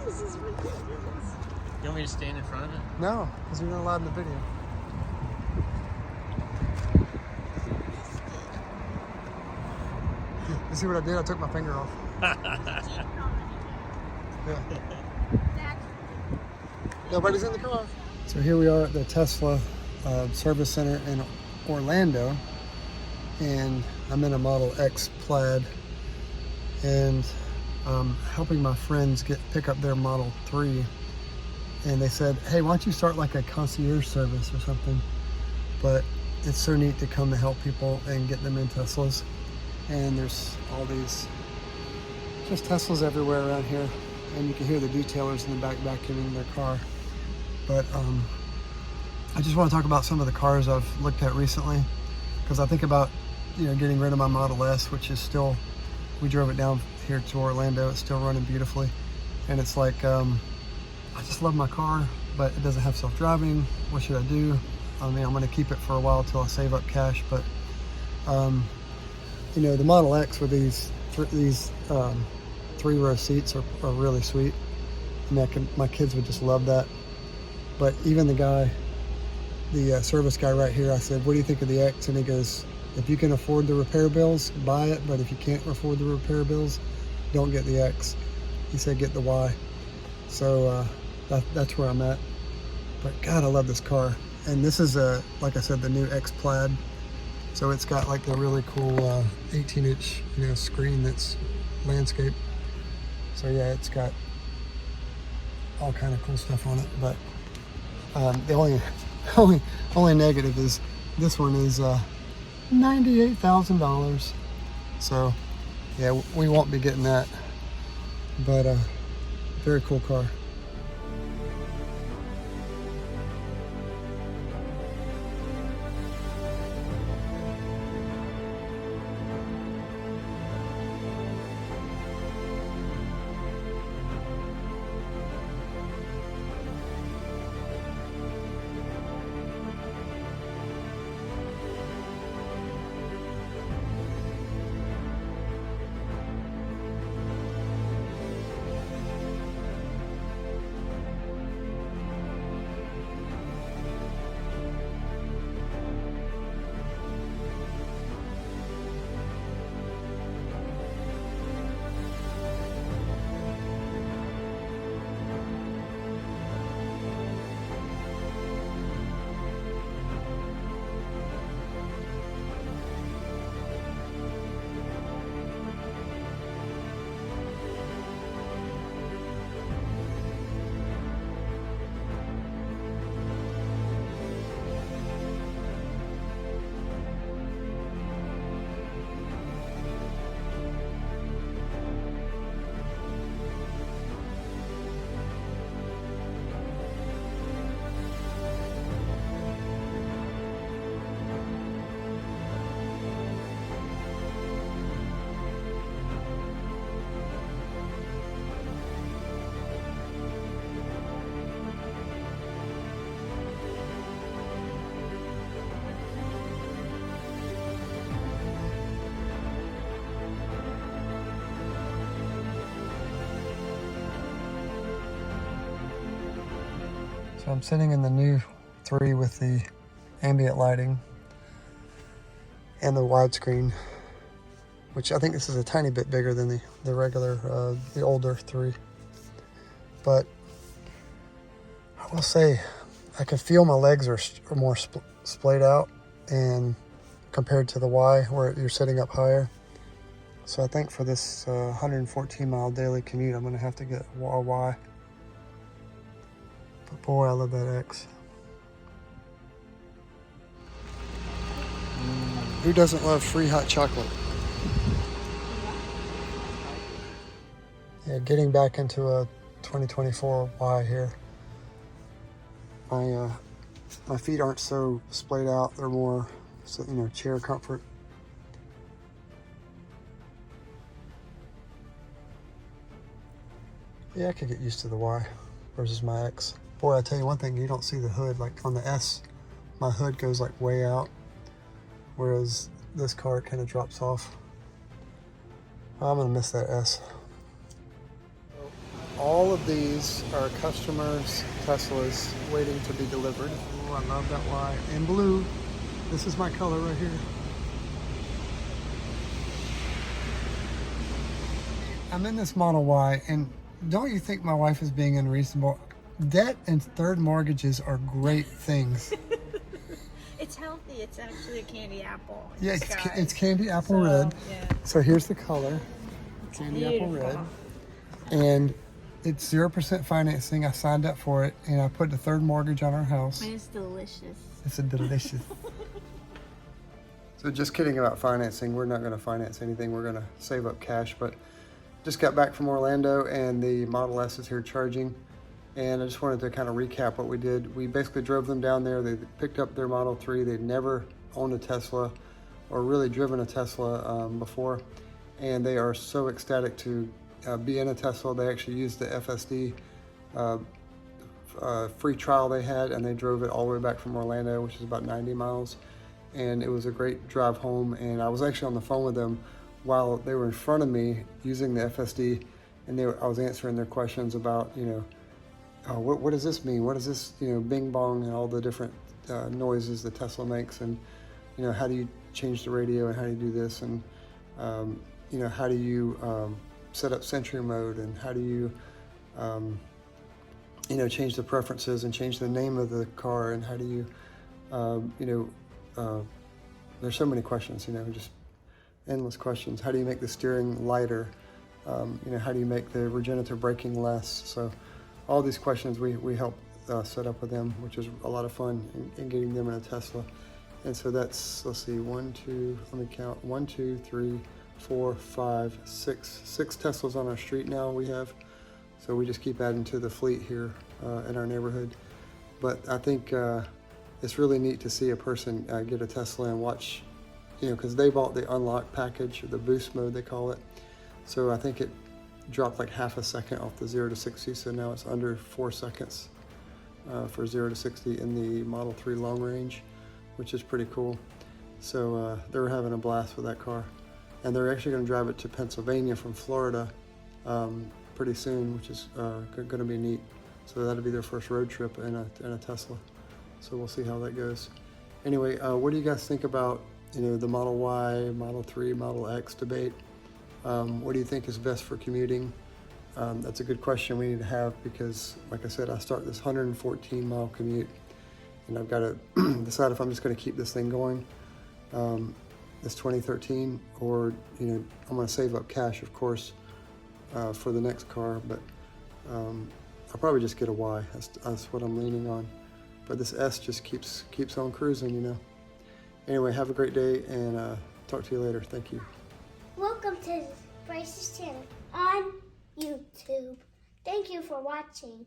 This is ridiculous. You want me to stand in front of it? No, because you're not allowed in the video. You see what I did? I took my finger off. Yeah. Nobody's in the car. So here we are at the Tesla service center in Orlando, and I'm in a Model X Plaid, and I'm helping my friends pick up their Model 3, and they said, hey, why don't you start like a concierge service or something? But it's so neat to come to help people and get them in Teslas. And there's all these just Teslas everywhere around here, and you can hear the detailers in the back vacuuming their car. But I just want to talk about some of the cars I've looked at recently, because I think about, you know, getting rid of my Model S, which is still, we drove it down here to Orlando, it's still running beautifully, and it's like I just love my car, but it doesn't have self-driving. What should I do? I mean, I'm going to keep it for a while till I save up cash, but you know, the Model X with these 3-row seats are really sweet. I mean, my kids would just love that. But even the guy, the service guy right here, I said, what do you think of the X? And he goes, if you can afford the repair bills, buy it. But if you can't afford the repair bills, don't get the X. He said, get the Y. So that's where I'm at. But God, I love this car. And this is, like I said, the new X Plaid. So it's got like a really cool 18-inch, you know, screen that's landscape. So yeah, it's got all kind of cool stuff on it. But the only negative is this one is $98,000. So yeah, we won't be getting that. But very cool car. So I'm sitting in the new 3 with the ambient lighting and the widescreen, which I think this is a tiny bit bigger than the regular, the older 3. But I will say, I can feel my legs are more splayed out, and compared to the Y where you're sitting up higher. So I think for this 114-mile daily commute, I'm going to have to get a Y. But boy, I love that X. Who doesn't love free hot chocolate? Yeah, getting back into a 2024 Y here. My feet aren't so splayed out. They're more, you know, chair comfort. Yeah, I could get used to the Y versus my X. Boy, I tell you one thing, you don't see the hood. Like on the S, my hood goes like way out, whereas this car kind of drops off. I'm gonna miss that S. all of these are customers' Teslas waiting to be delivered. Oh, I love that Y. In blue. This is my color right here. I'm in this Model Y, and don't you think my wife is being unreasonable? Debt and third mortgages are great things. It's healthy. It's actually a candy apple. Yeah, it's candy apple red. Yeah. So here's the color. Candy apple red. And it's 0% financing. I signed up for it, and I put the third mortgage on our house. It's delicious. It's a delicious. So just kidding about financing. We're not going to finance anything. We're going to save up cash. But just got back from Orlando, and the Model S is here charging. And I just wanted to kind of recap what we did. We basically drove them down there. They picked up their Model 3. They'd never owned a Tesla or really driven a Tesla before. And they are so ecstatic to be in a Tesla. They actually used the FSD free trial they had, and they drove it all the way back from Orlando, which is about 90 miles. And it was a great drive home. And I was actually on the phone with them while they were in front of me using the FSD, and I was answering their questions about, what does this mean? What is this, bing bong and all the different noises the Tesla makes, and how do you change the radio, and how do you do this, and how do you set up Sentry mode, and how do you change the preferences and change the name of the car, and how do you there's so many questions, just endless questions. How do you make the steering lighter? How do you make the regenerative braking less? So all these questions we help set up with them, which is a lot of fun in getting them in a Tesla. And so that's, let's see, 1, 2, let me count, 1, 2, 3, 4, 5, 6 Teslas on our street now we have. So we just keep adding to the fleet here in our neighborhood. But I think it's really neat to see a person get a Tesla and watch, because they bought the unlock package, or the boost mode they call it. So I think it dropped like half a second off the 0 to 60, so now it's under 4 seconds for 0 to 60 in the Model 3 long range, which is pretty cool. So they were having a blast with that car. And they're actually going to drive it to Pennsylvania from Florida pretty soon, which is going to be neat. So that'll be their first road trip in a Tesla. So we'll see how that goes. Anyway, what do you guys think about the Model Y, Model 3, Model X debate? What do you think is best for commuting? That's a good question we need to have, because like I said, I start this 114-mile commute, and I've got to decide if I'm just going to keep this thing going, this 2013, or I'm going to save up cash, of course, for the next car. But I'll probably just get a Y. That's what I'm leaning on. But this S just keeps on cruising, Anyway, have a great day, and talk to you later. Thank you. Welcome to Bryce's channel on YouTube. Thank you for watching.